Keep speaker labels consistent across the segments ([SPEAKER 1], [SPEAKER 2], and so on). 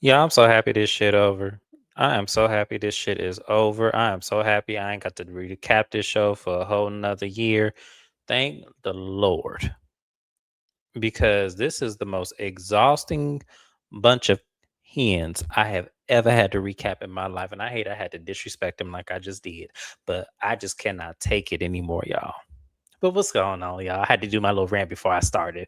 [SPEAKER 1] Yeah, I'm so happy this shit over. I am so happy this shit is over. I am so happy I ain't got to recap this show for a whole nother year. Thank the Lord. Because this is the most exhausting bunch of hens I have ever had to recap in my life. And I hate I had to disrespect them like I just did. But I just cannot take it anymore, y'all. But what's going on, y'all? I had to do my little rant before I started.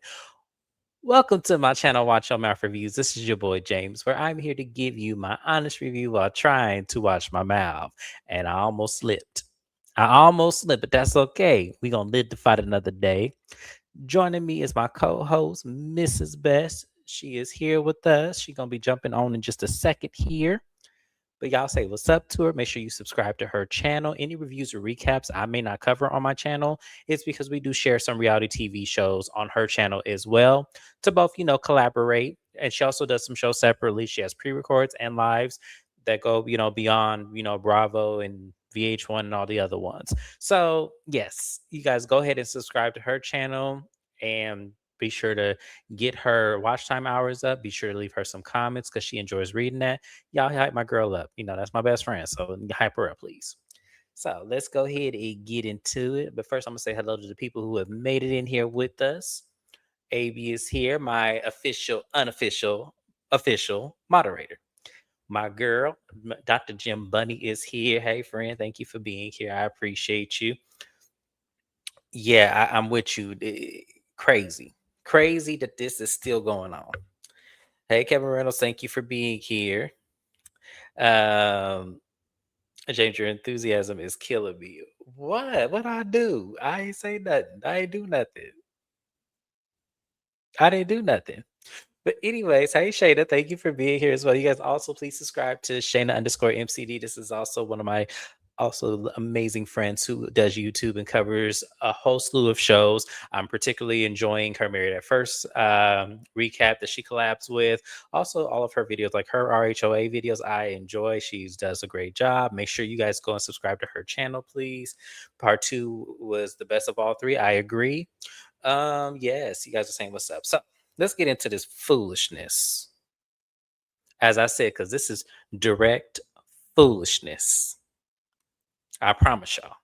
[SPEAKER 1] Welcome to my channel, Watch Your Mouth Reviews. This is your boy James, where I'm here to give you my honest review while trying to watch my mouth. And I almost slipped. But that's okay. We're going to live to fight another day. Joining me is my co-host, Mrs. Best. She is here with us. She's going to be jumping on in just a second here. But y'all say what's up to her. Make sure you subscribe to her channel. Any reviews or recaps I may not cover on my channel, it's because we do share some reality TV shows on her channel as well to both, collaborate. And she also does some shows separately. She has pre-records and lives that go, beyond, Bravo and VH1 and all the other ones. So, yes, you guys go ahead and subscribe to her channel and be sure to get her watch time hours up. Be sure to leave her some comments because she enjoys reading that. Y'all hype my girl up. That's my best friend. So hype her up, please. So let's go ahead and get into it. But first, I'm going to say hello to the people who have made it in here with us. AB is here, my official moderator. My girl, Dr. Jim Bunny is here. Hey, friend, thank you for being here. I appreciate you. Yeah, I'm with you. Crazy that this is still going on. Hey, Kevin Reynolds, thank you for being here. Um, James, your enthusiasm is killing me. What? What I do? I ain't say nothing. I ain't do nothing. I didn't do nothing. But anyways, hey Shana, thank you for being here as well. You guys also please subscribe to Shana underscore MCD. This is also one of my also amazing friends who does YouTube and covers a whole slew of shows. I'm particularly enjoying her Married at First recap that she collabs with. Also, all of her videos, like her RHOA videos, I enjoy. She does a great job. Make sure you guys go and subscribe to her channel, please. Part two was the best of all three. I agree. Yes, you guys are saying what's up. So let's get into this foolishness. As I said, because this is direct foolishness. I promise y'all.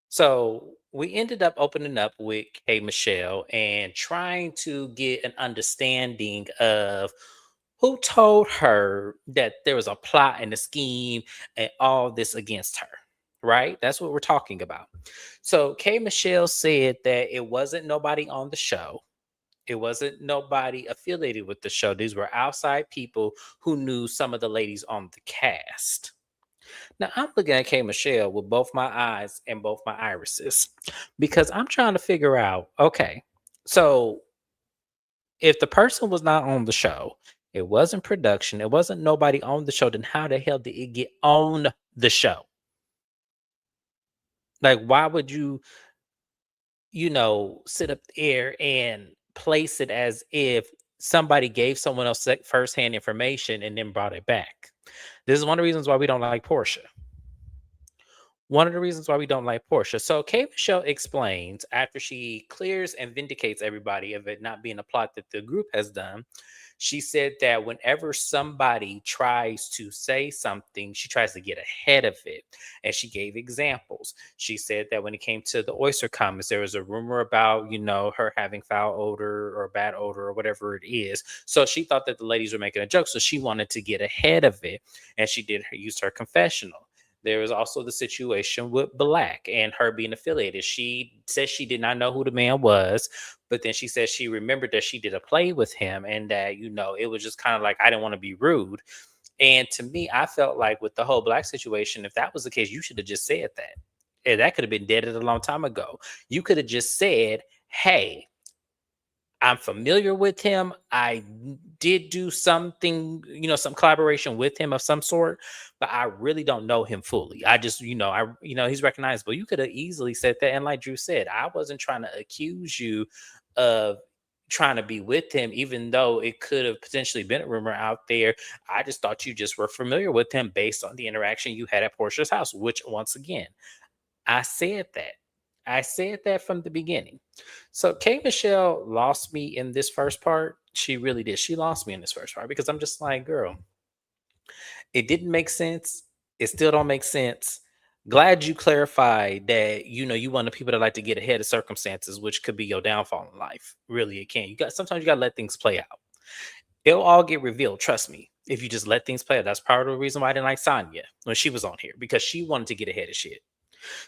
[SPEAKER 1] So we ended up opening up with K Michelle and trying to get an understanding of who told her that there was a plot and a scheme and all this against her. Right? That's what we're talking about. So K Michelle said that it wasn't nobody on the show. It wasn't nobody affiliated with the show. These were outside people who knew some of the ladies on the cast. Now I'm looking at K Michelle with both my eyes and both my irises because I'm trying to figure out, okay, so if the person was not on the show, it wasn't production, it wasn't nobody on the show, then how the hell did it get on the show? Like, why would you, sit up there and place it as if somebody gave someone else firsthand information and then brought it back? This is one of the reasons why we don't like Portia. One of the reasons why we don't like Portia. So K Michelle explains after she clears and vindicates everybody of it not being a plot that the group has done. She said that whenever somebody tries to say something, she tries to get ahead of it. And she gave examples. She said that when it came to the oyster comments, there was a rumor about, her having foul odor or bad odor or whatever it is. So she thought that the ladies were making a joke. So she wanted to get ahead of it. And she used her confessional. There was also the situation with Black and her being affiliated. She said she did not know who the man was, but then she said she remembered that she did a play with him and that, it was just kind of like, I didn't want to be rude. And to me, I felt like with the whole Black situation, if that was the case, you should have just said that. And that could have been dead a long time ago. You could have just said, hey, I'm familiar with him. I did do something, some collaboration with him of some sort, but I really don't know him fully. I just, he's recognizable. You could have easily said that. And like Drew said, I wasn't trying to accuse you of trying to be with him, even though it could have potentially been a rumor out there. I just thought you just were familiar with him based on the interaction you had at Portia's house, which once again, I said that. I said that from the beginning. So K Michelle lost me in this first part. She really did. She lost me in this first part because I'm just like, girl, it didn't make sense. It still don't make sense. Glad you clarified that you one of the people that like to get ahead of circumstances, which could be your downfall in life. Really, it can. Sometimes you gotta let things play out. It'll all get revealed. Trust me. If you just let things play out, that's part of the reason why I didn't like Sonya when she was on here because she wanted to get ahead of shit.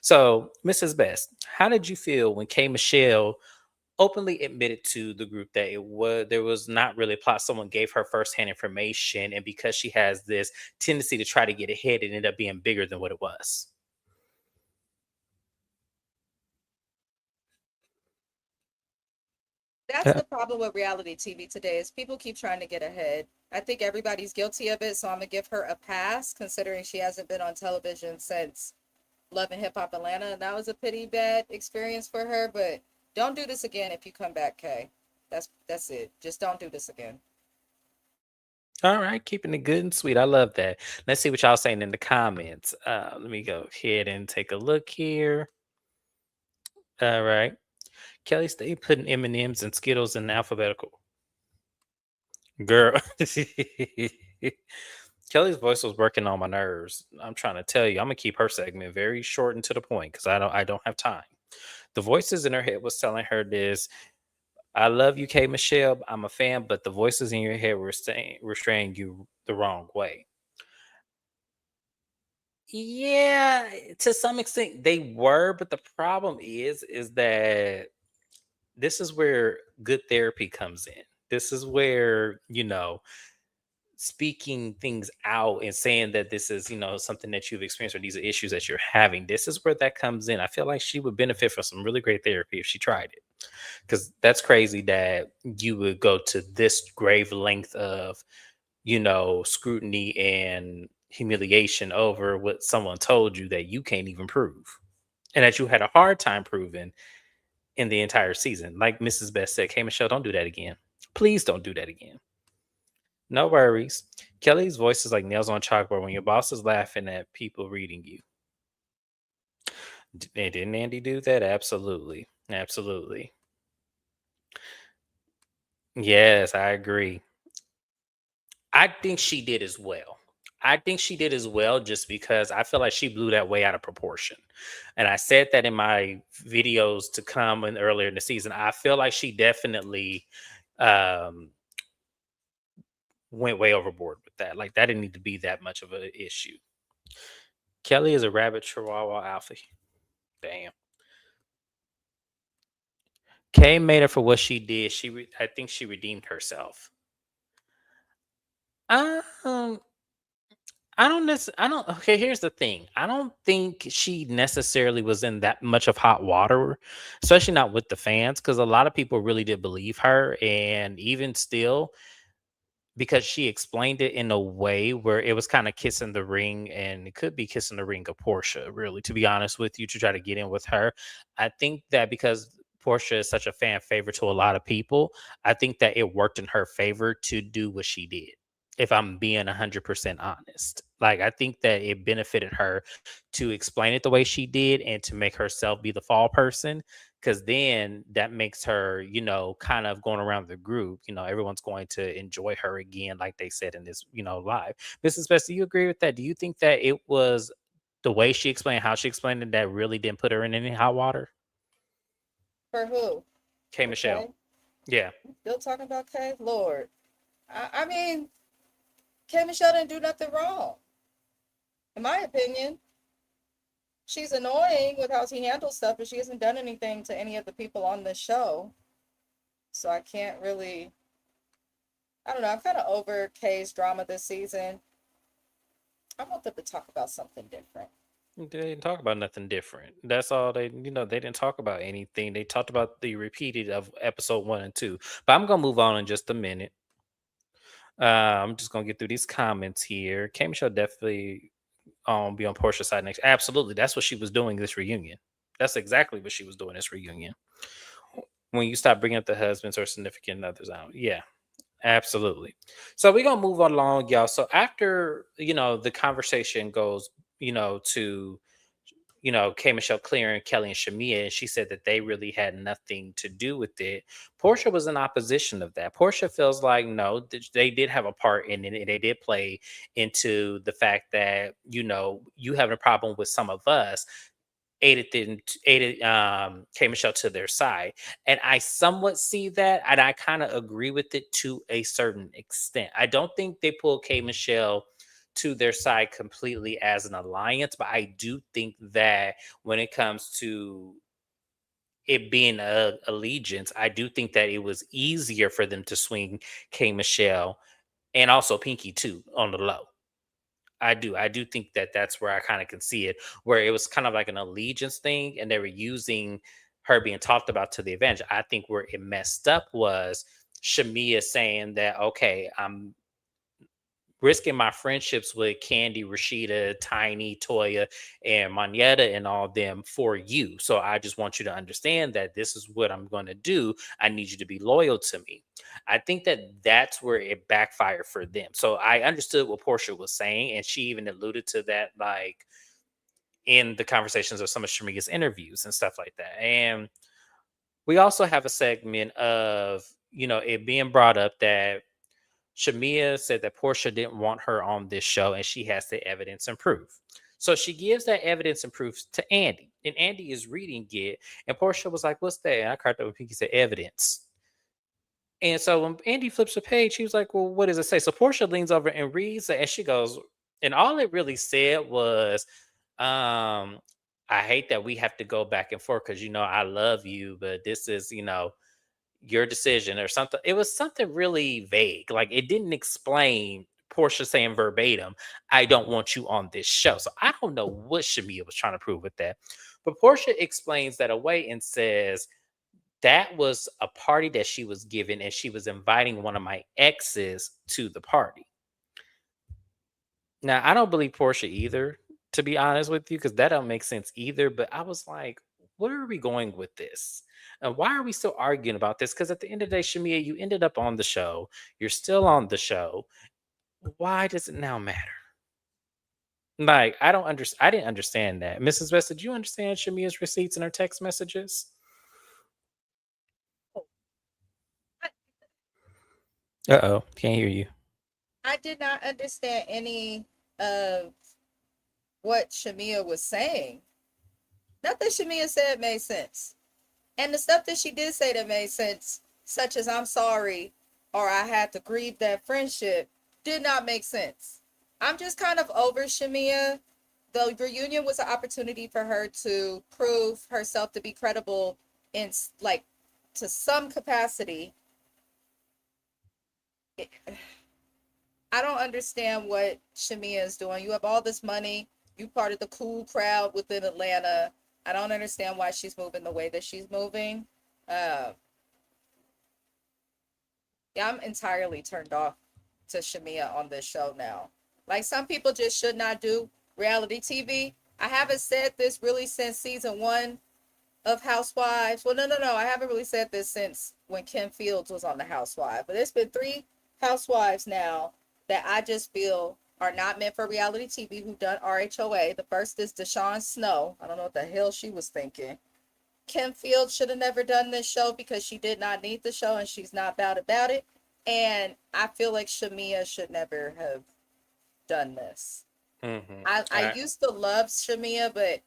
[SPEAKER 1] So, Mrs. Best, how did you feel when K Michelle openly admitted to the group that there was not really a plot? Someone gave her firsthand information, and because she has this tendency to try to get ahead, it ended up being bigger than what it was.
[SPEAKER 2] That's the problem with reality TV today is people keep trying to get ahead. I think everybody's guilty of it, so I'm gonna give her a pass considering she hasn't been on television since Love and Hip Hop Atlanta, and that was a pretty bad experience for her. But don't do this again if you come back, Kay. That's it. Just don't do this again.
[SPEAKER 1] All right, keeping it good and sweet. I love that. Let's see what y'all saying in the comments. Let me go ahead and take a look here. All right, Kelly, stay putting M and M's and Skittles in alphabetical. Girl, Kelly's voice was working on my nerves. I'm trying to tell you, I'm gonna keep her segment very short and to the point because I don't have time. The voices in her head was telling her this. I love you, K Michelle. I'm a fan, but the voices in your head were straying you the wrong way. Yeah, to some extent they were, but the problem is that this is where good therapy comes in. This is where, speaking things out and saying that this is, something that you've experienced or these are issues that you're having. This is where that comes in. I feel like she would benefit from some really great therapy if she tried it. Because that's crazy that you would go to this grave length of, scrutiny and humiliation over what someone told you that you can't even prove and that you had a hard time proving in the entire season. Like Mrs. Best said, hey, Michelle, don't do that again. Please don't do that again. No worries. Kelly's voice is like nails on chalkboard when your boss is laughing at people reading you. And didn't Andy do that? Absolutely. Absolutely. Yes, I agree. I think she did as well. I think she did as well just because I feel like she blew that way out of proportion. And I said that in my videos to come in earlier in the season. I feel like she definitely um, went way overboard with that. Like that didn't need to be that much of an issue. Kelly is a rabbit chihuahua alpha. Damn. Kay made her for what she did. I think she redeemed herself. Um, I don't. Okay, here's the thing. I don't think she necessarily was in that much of hot water, especially not with the fans, because a lot of people really did believe her, and even still, because she explained it in a way where it was kind of kissing the ring and it could be kissing the ring of Portia, really, to be honest with you, to try to get in with her. I think that because Portia is such a fan favorite to a lot of people, I think that it worked in her favor to do what she did. If I'm being 100% honest, like I think that it benefited her to explain it the way she did and to make herself be the fall person because then that makes her, kind of going around the group, everyone's going to enjoy her again, like they said in this, live. Mrs. Best, do you agree with that? Do you think that it was the way she explained, how she explained it, that really didn't put her in any hot water?
[SPEAKER 2] For who?
[SPEAKER 1] K
[SPEAKER 2] For
[SPEAKER 1] Michelle.
[SPEAKER 2] Kay?
[SPEAKER 1] Yeah.
[SPEAKER 2] Still talking about Kay? Lord. I mean, Kay Michelle didn't do nothing wrong. In my opinion, she's annoying with how she handles stuff, but she hasn't done anything to any of the people on this show. So I can't really. I don't know. I'm kind of over Kay's drama this season. I want them to talk about something different.
[SPEAKER 1] They didn't talk about nothing different. That's all they didn't talk about anything. They talked about the repeated of episode 1 and 2. But I'm going to move on in just a minute. I'm just gonna get through these comments here. K Michelle definitely be on Portia's side next. Absolutely, that's what she was doing this reunion. That's exactly what she was doing this reunion. When you stop bringing up the husbands or significant others out, yeah, absolutely. So we're gonna move on along, y'all. So after the conversation goes, to K Michelle clearing Kelly and Shamia, and she said that they really had nothing to do with it. Portia was in opposition of that. Portia feels like no, they did have a part in it, and they did play into the fact that you having a problem with some of us aided K Michelle to their side. And I somewhat see that, and I kind of agree with it to a certain extent. I don't think they pulled K Michelle to their side completely as an alliance, but I do think that when it comes to it being a allegiance, I do think that it was easier for them to swing K Michelle and also Pinky too on the low. I do think that that's where I kind of can see it, where it was kind of like an allegiance thing, and they were using her being talked about to the advantage. I think where it messed up was Shamia saying that, okay, I'm risking my friendships with Candy, Rashida, Tiny, Toya, and Manetta and all them for you. So I just want you to understand that this is what I'm going to do. I need you to be loyal to me. I think that that's where it backfired for them. So I understood what Portia was saying, and she even alluded to that, like in the conversations of some of Shamia's interviews and stuff like that. And we also have a segment of it being brought up that Shamia said that Portia didn't want her on this show and she has the evidence and proof. So she gives that evidence and proof to Andy, and Andy is reading it. And Portia was like, "What's that?" And I cracked up when Pinky said evidence. And so when Andy flips the page, he was like, "Well, what does it say?" So Portia leans over and reads it, and she goes, and all it really said was, I hate that we have to go back and forth because I love you, but this is, your decision or something. It was something really vague. Like it didn't explain Portia saying verbatim, I don't want you on this show. So I don't know what Shamia was trying to prove with that. But Portia explains that away and says that was a party that she was given and she was inviting one of my exes to the party. Now, I don't believe Portia either, to be honest with you, because that don't make sense either. But I was like, where are we going with this? And why are we still arguing about this? Because at the end of the day, Shamia, you ended up on the show. You're still on the show. Why does it now matter? Like, I don't understand. I didn't understand that. Mrs. West, did you understand Shamia's receipts and her text messages?
[SPEAKER 2] Oh, I,
[SPEAKER 1] Uh-oh, can't hear you.
[SPEAKER 2] I did not understand any of what Shamia was saying. Nothing Shamia said made sense. And the stuff that she did say that made sense, such as I'm sorry or I had to grieve that friendship, did not make sense. I'm just kind of over Shamia. The reunion was an opportunity for her to prove herself to be credible in like to some capacity. I don't understand what Shamia is doing. You have all this money. You part of the cool crowd within Atlanta. I don't understand why she's moving the way that she's moving. Uh, yeah, I'm entirely turned off to Shamia on this show now. Like some people just should not do reality TV. I haven't said this really since season 1 of Housewives. Well, no. I haven't really said this since when Kim Fields was on the Housewives. But it's been 3 Housewives now that I just feel are not meant for reality TV who done RHOA. The first is Deshawn Snow. I don't know what the hell she was thinking. Kim Fields should have never done this show because she did not need the show and she's not bad about it. And I feel like Shamia should never have done this.
[SPEAKER 1] Mm-hmm.
[SPEAKER 2] I used to love Shamia, but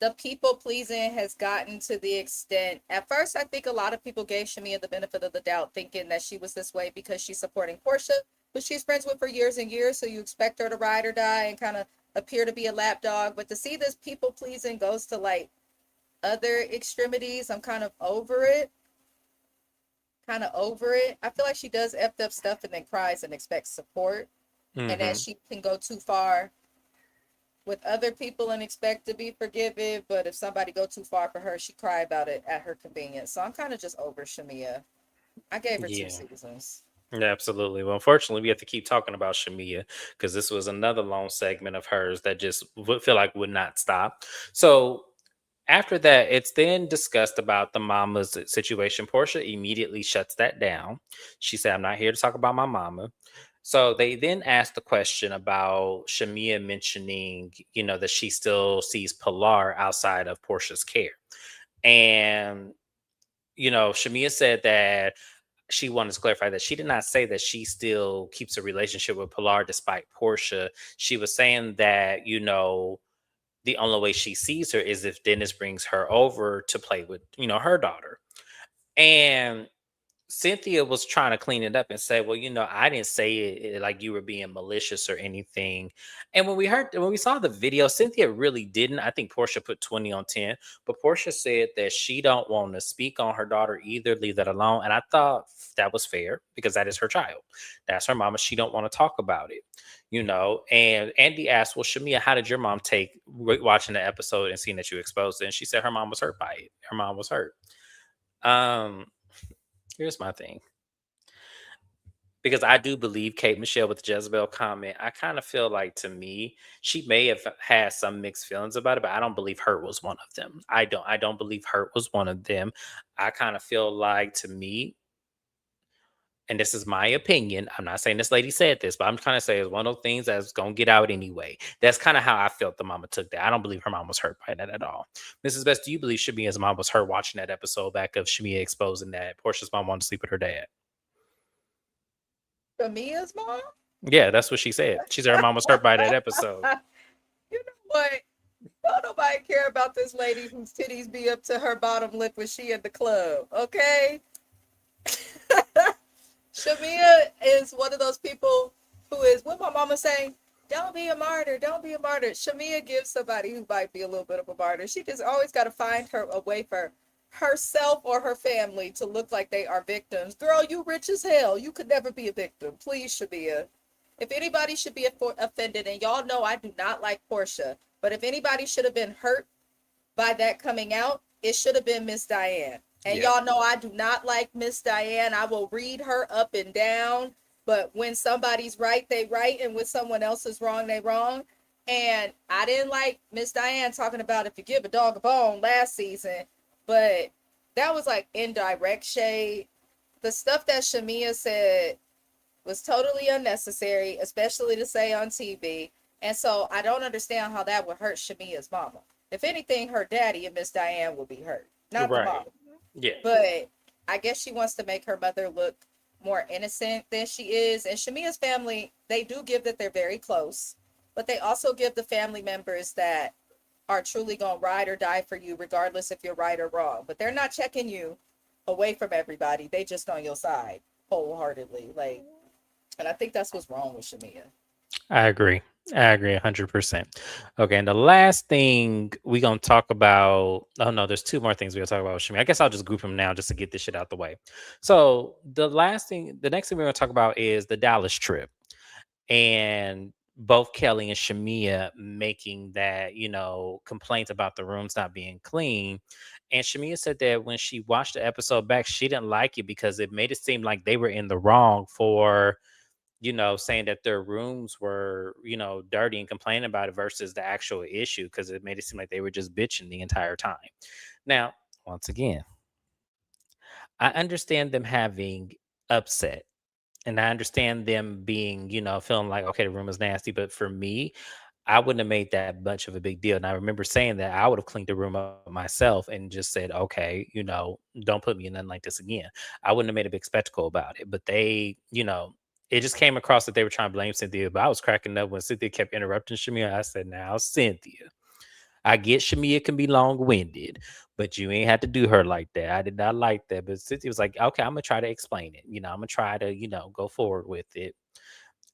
[SPEAKER 2] the people pleasing has gotten to the extent. At first, I think a lot of people gave Shamia the benefit of the doubt, thinking that she was this way because she's supporting Portia, who she's friends with for years and years. So you expect her to ride or die and kind of appear to be a lapdog. But to see this people pleasing goes to like other extremities, I'm kind of over it. Kind of over it. I feel like she does effed up stuff and then cries and expects support. And then
[SPEAKER 1] Mm-hmm.
[SPEAKER 2] she can go too far with other people and expect to be forgiven, but if somebody go too far for her, she cry about it at her convenience. So I'm kind of just over Shamia. I gave her 2
[SPEAKER 1] Yeah.
[SPEAKER 2] seasons.
[SPEAKER 1] Yeah, absolutely. Well, unfortunately, we have to keep talking about Shamia because this was another long segment of hers that just would feel like would not stop. So after that, it's then discussed about the mama's situation. Portia immediately shuts that down. She said, I'm not here to talk about my mama. So they then asked the question about Shamia mentioning, that she still sees Pilar outside of Portia's care. And, Shamia said that she wanted to clarify that she did not say that she still keeps a relationship with Pilar despite Portia. She was saying that, the only way she sees her is if Dennis brings her over to play with, her daughter. And Cynthia was trying to clean it up and say, well, I didn't say it like you were being malicious or anything. And when we saw the video, Cynthia really didn't. I think Portia put 20 on 10, but Portia said that she don't want to speak on her daughter either, leave that alone. And I thought that was fair because that is her child. That's her mama. She don't want to talk about it, And Andy asked, well, Shamia, how did your mom take watching the episode and seeing that you exposed it? And she said her mom was hurt by it. Her mom was hurt. Um, Here's my thing. Because I do believe Kate Michelle with the Jezebel comment, I kind of feel like to me, she may have had some mixed feelings about it, but I don't believe hurt was one of them. I don't believe hurt was one of them. I kind of feel like to me, and this is my opinion. I'm not saying this lady said this, but I'm trying to say it's one of those things that's gonna get out anyway. That's kind of how I felt the mama took that. I don't believe her mom was hurt by that at all. Mrs. Best, do you believe Shamia's mom was hurt watching that episode back of Shamia exposing that Portia's mom wanted to sleep with her dad?
[SPEAKER 2] Shamia's mom?
[SPEAKER 1] Yeah, that's what she said. She said her mom was hurt by that episode.
[SPEAKER 2] You know what? Don't nobody care about this lady whose titties be up to her bottom lip when she at the club, okay? Shamia is one of those people who is, what my mama saying, don't be a martyr, don't be a martyr. Shamia gives somebody who might be a little bit of a martyr. She just always got to find her a way for herself or her family to look like they are victims. Girl, you rich as hell. You could never be a victim. Please, Shamia. If anybody should be offended, and y'all know I do not like Portia, but if anybody should have been hurt by that coming out, it should have been Miss Diane. And
[SPEAKER 1] Yeah.
[SPEAKER 2] y'all know I do not like Miss Diane. I will read her up and down. But when somebody's right, they right. And when someone else is wrong, they wrong. And I didn't like Miss Diane talking about if you give a dog a bone last season. But that was like indirect shade. The stuff that Shamia said was totally unnecessary, especially to say on TV. And so I don't understand how that would hurt Shamia's mama. If anything, her daddy and Miss Diane would be hurt, not the
[SPEAKER 1] Right.
[SPEAKER 2] mom.
[SPEAKER 1] Yeah.
[SPEAKER 2] But I guess she wants to make her mother look more innocent than she is. And Shamia's family, they do give that they're very close, but they also give the family members that are truly going to ride or die for you, regardless if you're right or wrong. But they're not checking you away from everybody. They just on your side wholeheartedly. Like, and I think that's what's wrong with Shamia.
[SPEAKER 1] I agree. I agree 100%. Okay, and the last thing we gonna talk about. Oh no, there's two more things we gonna talk about with Shami. I guess I'll just group them now just to get this shit out the way. So the next thing we're gonna talk about is the Dallas trip, and both Kelly and Shamia making that complaints about the rooms not being clean. And Shamia said that when she watched the episode back, she didn't like it because it made it seem like they were in the wrong for saying that their rooms were, dirty and complaining about it versus the actual issue because it made it seem like they were just bitching the entire time. Now, once again, I understand them having upset and I understand them being, feeling like, okay, the room is nasty. But for me, I wouldn't have made that much of a big deal. And I remember saying that I would have cleaned the room up myself and just said, okay, don't put me in nothing like this again. I wouldn't have made a big spectacle about it. But they, it just came across that they were trying to blame Cynthia. But I was cracking up when Cynthia kept interrupting Shamia. I said, now, Cynthia, I get Shamia can be long winded, but you ain't had to do her like that. I did not like that. But Cynthia was like, okay, I'm going to try to explain it. I'm going to try to, go forward with it.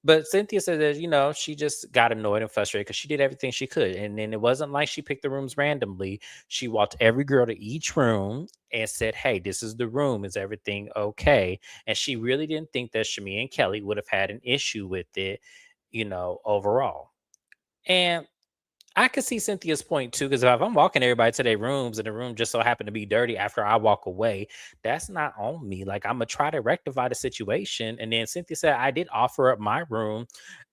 [SPEAKER 1] But Cynthia said that, she just got annoyed and frustrated because she did everything she could. And then it wasn't like she picked the rooms randomly. She walked every girl to each room and said, hey, this is the room. Is everything okay? And she really didn't think that Shamia and Kelly would have had an issue with it, overall. And I could see Cynthia's point too, because if I'm walking everybody to their rooms and the room just so happened to be dirty after I walk away, that's not on me. Like I'm gonna try to rectify the situation. And then Cynthia said I did offer up my room,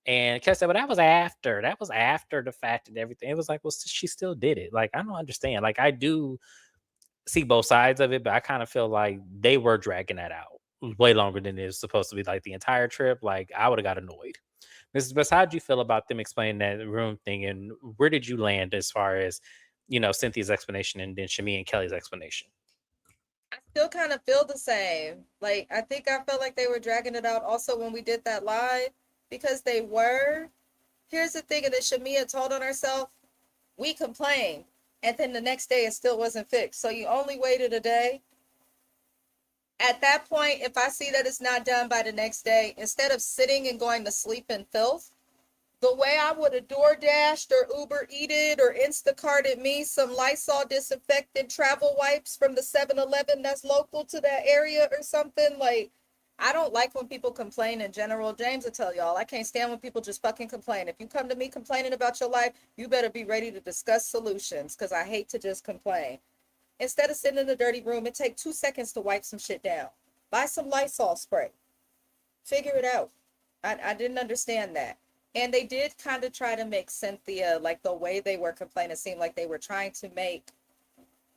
[SPEAKER 1] and Kat said, "But that was after. That was after the fact and everything." It was like, well, she still did it. Like I don't understand. Like I do see both sides of it, but I kind of feel like they were dragging that out. way longer than it's supposed to be, like the entire trip, like I would have got annoyed. Mrs. Best, how did you feel about them explaining that room thing, and where did you land as far as Cynthia's explanation and then Shami and Kelly's explanation?
[SPEAKER 2] I still kind of feel the same. Like, I think I felt like they were dragging it out also when we did that live because they were. Here's the thing, and that Shamia told on herself, we complained. And then the next day it still wasn't fixed. So you only waited a day. At that point, if I see that it's not done by the next day, instead of sitting and going to sleep in filth, the way I would have door dashed or Uber eated or Instacarted me some Lysol disinfectant travel wipes from the 7-Eleven that's local to that area or something. Like, I don't like when people complain in general. James will tell y'all, I can't stand when people just fucking complain. If you come to me complaining about your life, you better be ready to discuss solutions because I hate to just complain. Instead of sitting in a dirty room, it take 2 seconds to wipe some shit down. Buy some Lysol spray. Figure it out. I didn't understand that. And they did kind of try to make Cynthia, like the way they were complaining, seem like they were trying to make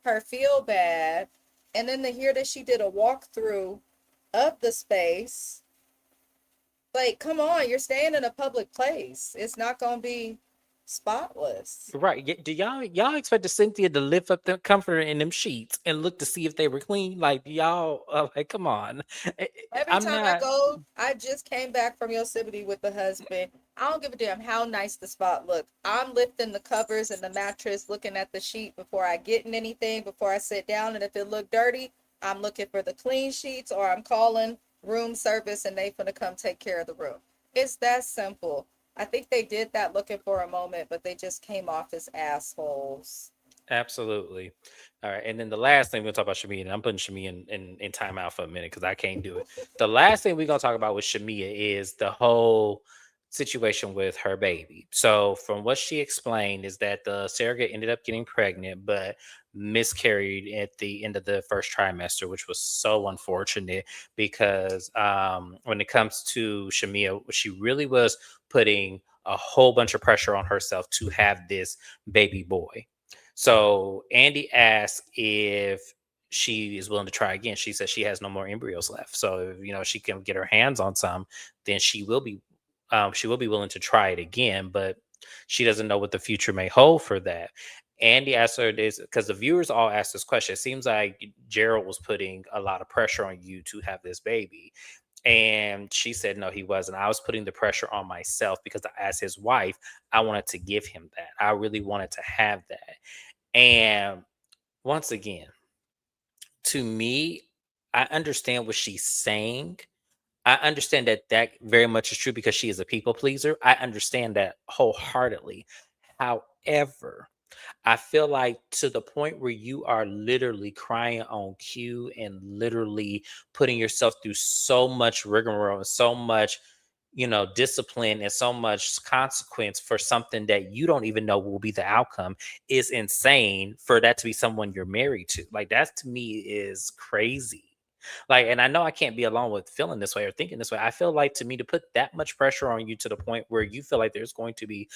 [SPEAKER 2] her feel bad. And then to hear that she did a walkthrough of the space, like, come on, you're staying in a public place. It's not going to be spotless.
[SPEAKER 1] Right. Do y'all expected Cynthia to lift up the comforter in them sheets and look to see if they were clean? Like y'all, like, come on.
[SPEAKER 2] Every
[SPEAKER 1] I'm
[SPEAKER 2] time I
[SPEAKER 1] not.
[SPEAKER 2] go, I just came back from Yosemite with the husband. I don't give a damn how nice the spot look. I'm lifting the covers and the mattress, looking at the sheet before I get in anything, before I sit down. And if it look dirty, I'm looking for the clean sheets or I'm calling room service and they finna come take care of the room. It's that simple. I think they did that looking for a moment, but they just came off as assholes.
[SPEAKER 1] Absolutely. All right. And then the last thing we're gonna talk about Shamia, and I'm putting Shamia in timeout for a minute because I can't do it. The last thing we're gonna talk about with Shamia is the whole situation with her baby. So from what she explained is that the surrogate ended up getting pregnant, but miscarried at the end of the first trimester, which was so unfortunate because when it comes to Shamia, she really was putting a whole bunch of pressure on herself to have this baby boy. So Andy asked if she is willing to try again. She says she has no more embryos left. So if she can get her hands on some, then she will be willing to try it again. But she doesn't know what the future may hold for that. Andy asked her this because the viewers all asked this question. It seems like Gerald was putting a lot of pressure on you to have this baby. And she said, no, he wasn't. I was putting the pressure on myself because as his wife, I wanted to give him that. I really wanted to have that. And once again, to me, I understand what she's saying. I understand that that very much is true because she is a people pleaser. I understand that wholeheartedly. However, I feel like to the point where you are literally crying on cue and literally putting yourself through so much rigmarole and so much, discipline and so much consequence for something that you don't even know will be the outcome is insane for that to be someone you're married to. Like that to me is crazy. Like, and I know I can't be alone with feeling this way or thinking this way. I feel like to me to put that much pressure on you to the point where you feel like there's going to be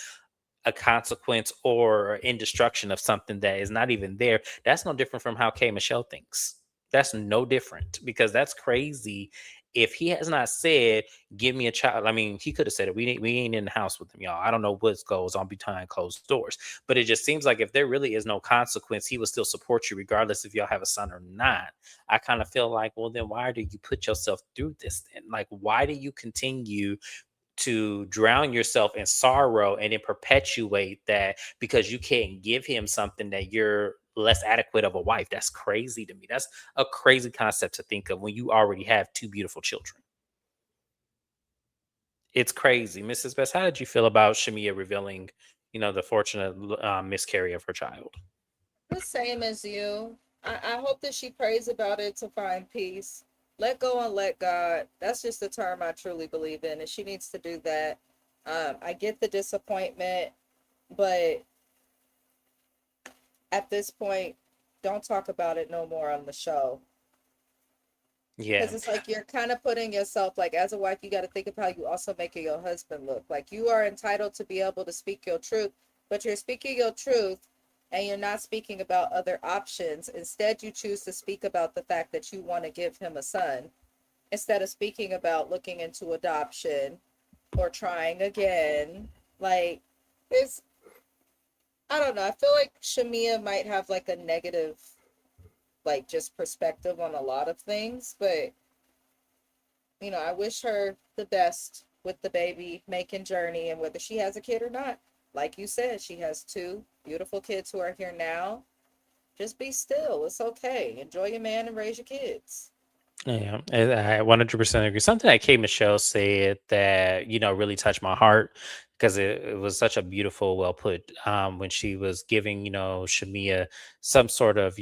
[SPEAKER 1] a consequence or in destruction of something that is not even there. That's no different from how K Michelle thinks. That's no different because that's crazy. If he has not said, "Give me a child," I mean, he could have said it. We ain't in the house with him, y'all. I don't know what goes on behind closed doors, but it just seems like if there really is no consequence, he will still support you regardless if y'all have a son or not. I kind of feel like, well, then why do you put yourself through this? Then, like, why do you continue to drown yourself in sorrow and then perpetuate that because you can't give him something that you're less adequate of a wife? That's crazy to me. That's a crazy concept to think of when you already have two beautiful children. It's crazy. Mrs. Best, how did you feel about Shamia revealing, the fortunate miscarry of her child?
[SPEAKER 2] The same as you. I hope that she prays about it to find peace. Let go and let God. That's just the term I truly believe in, and she needs to do that. I get the disappointment, but at this point, don't talk about it no more on the show.
[SPEAKER 1] Yeah.
[SPEAKER 2] Because it's like you're kind of putting yourself, like, as a wife, you got to think of how you also making your husband look. Like, you are entitled to be able to speak your truth, but you're speaking your truth and you're not speaking about other options. Instead, you choose to speak about the fact that you want to give him a son. instead of speaking about looking into adoption or trying again. Like, it's, I don't know. I feel like Shamia might have like a negative, like, just perspective on a lot of things, but I wish her the best with the baby making journey and whether she has a kid or not. Like you said, she has two beautiful kids who are here now. Just be still. It's okay. Enjoy your man and raise your kids.
[SPEAKER 1] Yeah, I 100% agree. Something that K. Michelle said that, really touched my heart because it was such a beautiful, well put, when she was giving, Shamia some sort of,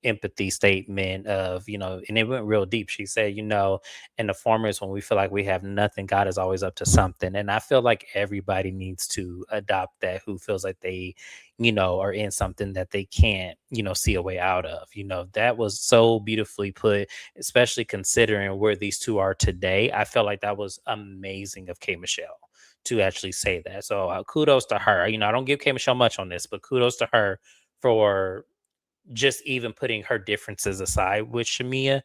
[SPEAKER 1] empathy statement of, and it went real deep. She said, in the formers, when we feel like we have nothing, God is always up to something. And I feel like everybody needs to adopt that, who feels like they, are in something that they can't, see a way out of. That was so beautifully put, especially considering where these two are today. I felt like that was amazing of K. Michelle to actually say that. So kudos to her. I don't give K. Michelle much on this, but kudos to her for just even putting her differences aside with Shamia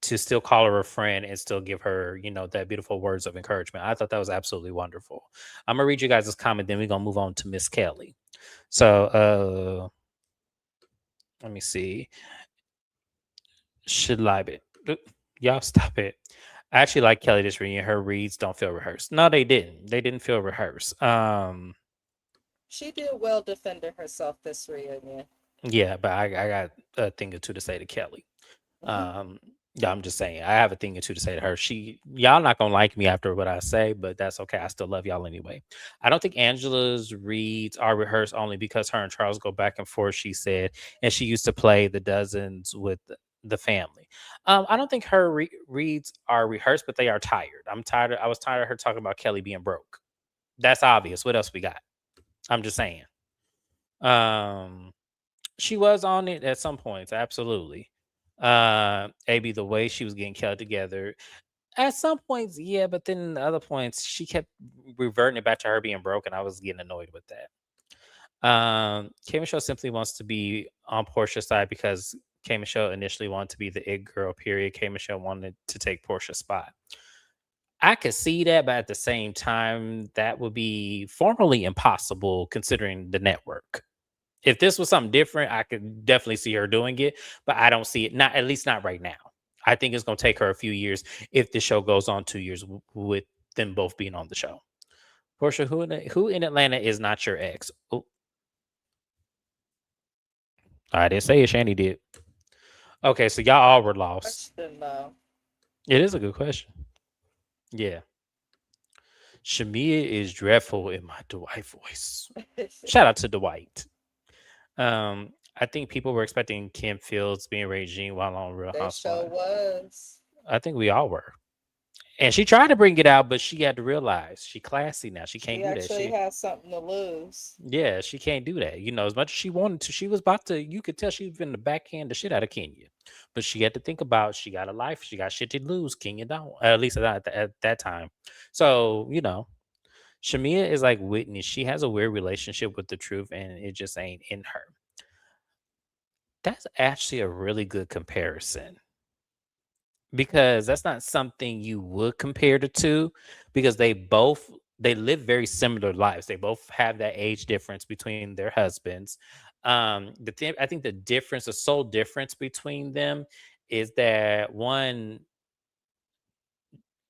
[SPEAKER 1] to still call her a friend and still give her, that beautiful words of encouragement. I thought that was absolutely wonderful. I'm gonna read you guys' comment, then we're gonna move on to Miss Kelly. So let me see. Should lie it. Y'all stop it. I actually like Kelly this reading. Her reads don't feel rehearsed. No, they didn't. They didn't feel rehearsed.
[SPEAKER 2] She did well defending herself this reunion.
[SPEAKER 1] Yeah, but I got a thing or two to say to Kelly.
[SPEAKER 2] Hmm.
[SPEAKER 1] Um, yeah, I'm just saying I have a thing or two to say to her. Y'all not gonna like me after what I say, but that's okay. I still love y'all anyway. I don't think Angela's reads are rehearsed only because her and Charles go back and forth. She said, and she used to play the dozens with the family. I don't think her reads are rehearsed, but they are tired. I'm tired. I was tired of her talking about Kelly being broke. That's obvious. What else we got? I'm just saying. Um, she was on it at some points, absolutely. AB, the way she was getting kept together. At some points, yeah, but then the other points, she kept reverting it back to her being broken. I was getting annoyed with that. K Michelle simply wants to be on Portia's side because K Michelle initially wanted to be the it girl, period. K Michelle wanted to take Portia's spot. I could see that, but at the same time, that would be formally impossible considering the network. If this was something different, I could definitely see her doing it, but I don't see it. Not at least not right now. I think it's going to take her a few years if the show goes on 2 years with them both being on the show. Portia, who in Atlanta is not your ex? Oh, I didn't say it. Shanny did. Okay, so y'all all were lost.
[SPEAKER 2] Question
[SPEAKER 1] It is a good question. Yeah, Shamia is dreadful in my Dwight voice. Shout out to Dwight. I think people were expecting Kim Fields being Regine while on Real
[SPEAKER 2] they show
[SPEAKER 1] Housewives.
[SPEAKER 2] was.
[SPEAKER 1] I think we all were. And she tried to bring it out, but she had to realize she classy now. She can't
[SPEAKER 2] She
[SPEAKER 1] do that.
[SPEAKER 2] actually has something to lose.
[SPEAKER 1] Yeah, she can't do that. As much as she wanted to, she was about to. You could tell she was in the backhand the shit out of Kenya, but she had to think about she got a life, she got shit to lose. Kenya don't, at least at that time. So Shamia is like Whitney. She has a weird relationship with the truth, and it just ain't in her. That's actually a really good comparison because that's not something you would compare the two because they live very similar lives. They both have that age difference between their husbands. I think the sole difference between them is that one,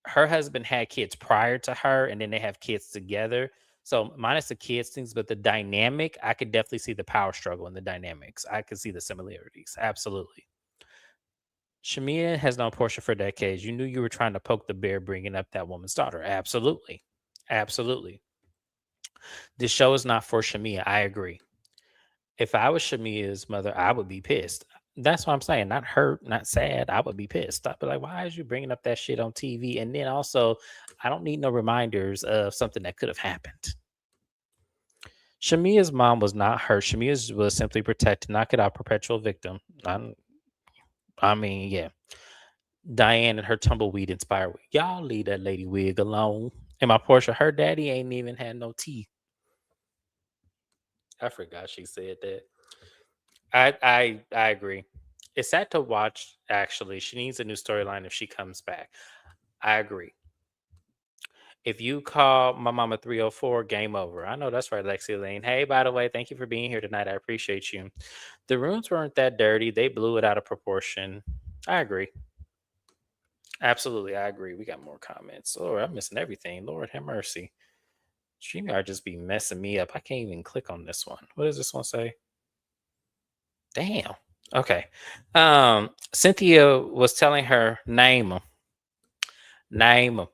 [SPEAKER 1] her husband had kids prior to her, and then they have kids together. So minus the kids things, but the dynamic, I could definitely see the power struggle in the dynamics. I could see the similarities. Absolutely. Shamia has known Portia for decades. You knew you were trying to poke the bear bringing up that woman's daughter. Absolutely. Absolutely. This show is not for Shamia. I agree. If I was Shamia's mother, I would be pissed. That's what I'm saying. Not hurt, not sad. I would be pissed. I'd be like, why is you bringing up that shit on TV? And then also, I don't need no reminders of something that could have happened. Shamia's mom was not hurt. Shamia's was simply protected, not get out perpetual victim. I mean, yeah. Diane and her tumbleweed inspired. Y'all leave that lady wig alone. And my Portia, her daddy ain't even had no teeth. I forgot she said that. I agree. It's sad to watch, actually. She needs a new storyline if she comes back. I agree. If you call my mama 304, game over. I know that's right, Lexi Lane. Hey, by the way, thank you for being here tonight. I appreciate you. The rooms weren't that dirty. They blew it out of proportion. I agree. Absolutely, I agree. We got more comments. Lord, I'm missing everything. Lord have mercy. StreamYard just be messing me up. I can't even click on this one. What does this one say? Damn. Okay. Cynthia was telling her, name them, name them,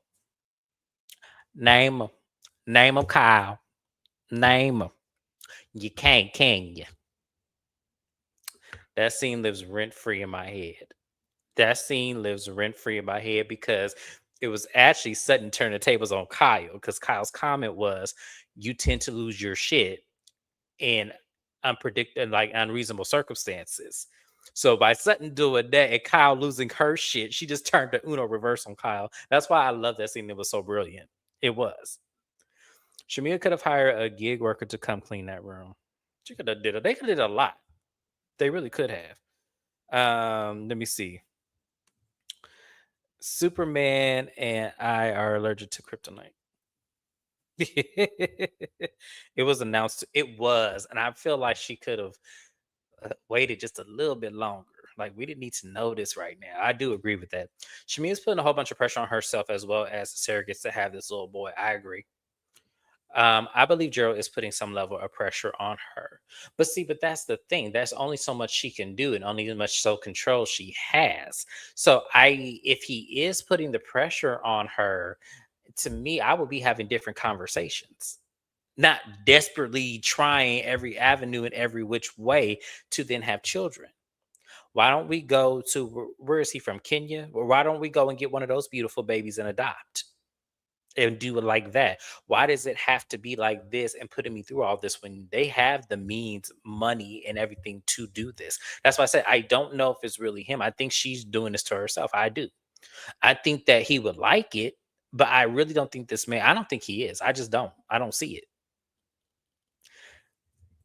[SPEAKER 1] name them, name them, Kyle, name them. You can't, can you? That scene lives rent free in my head. That scene lives rent free in my head because it was actually Sutton turning the tables on Kyle, because Kyle's comment was, "You tend to lose your shit in unpredictable, like unreasonable circumstances." So by Sutton doing that and Kyle losing her shit, she just turned the Uno reverse on Kyle. That's why I love that scene. It was so brilliant. It was. Shamia could have hired a gig worker to come clean that room. She could have did it. They could have did a lot. They really could have. Let me see. Superman and I are allergic to kryptonite. It was announced. It was, and I feel like she could have waited just a little bit longer. Like, we didn't need to know this right now. I do agree with that. Shamia's putting a whole bunch of pressure on herself as well as the surrogates to have this little boy. I agree. I believe Gerald is putting some level of pressure on her. But see, but that's the thing. There's only so much she can do and only as much so control she has. So if he is putting the pressure on her, to me, I would be having different conversations. Not desperately trying every avenue in every which way to then have children. Why don't we go to where is he from? Kenya? Or why don't we go and get one of those beautiful babies and adopt? And do it like that. Why does it have to be like this and putting me through all this when they have the means, money, and everything to do this? That's why I said I don't know if it's really him. I think she's doing this to herself. I do. I think that he would like it, but I really don't think this man, I don't think he is. I just don't. I don't see it.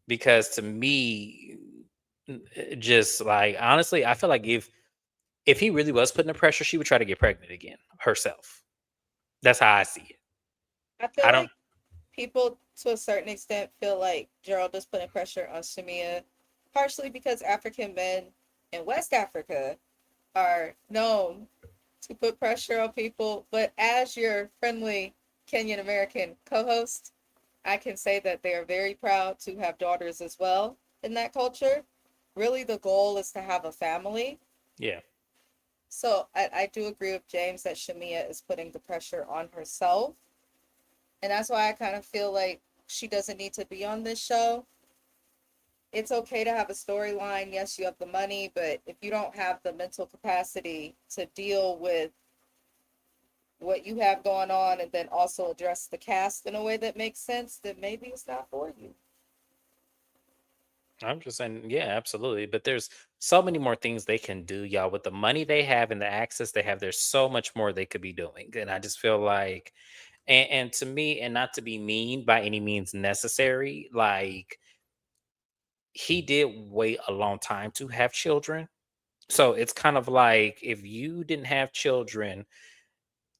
[SPEAKER 1] Because to me, just like honestly, I feel like if he really was putting the pressure, she would try to get pregnant again herself. That's how I see it.
[SPEAKER 2] I feel
[SPEAKER 1] I don't.
[SPEAKER 2] like people to a certain extent feel like Gerald is putting pressure on Shamia, partially because African men in West Africa are known to put pressure on people. But as your friendly Kenyan American co-host, I can say that they are very proud to have daughters as well in that culture. Really, the goal is to have a family.
[SPEAKER 1] Yeah.
[SPEAKER 2] So I do agree with James that Shamia is putting the pressure on herself. And that's why I kind of feel like she doesn't need to be on this show. It's okay to have a storyline. Yes, you have the money, but if you don't have the mental capacity to deal with what you have going on and then also address the cast in a way that makes sense, then maybe it's not for you.
[SPEAKER 1] I'm just saying, yeah, absolutely. But there's so many more things they can do, y'all. With the money they have and the access they have, there's so much more they could be doing. And I just feel like, and to me, and not to be mean by any means necessary, like he did wait a long time to have children. So it's kind of like if you didn't have children,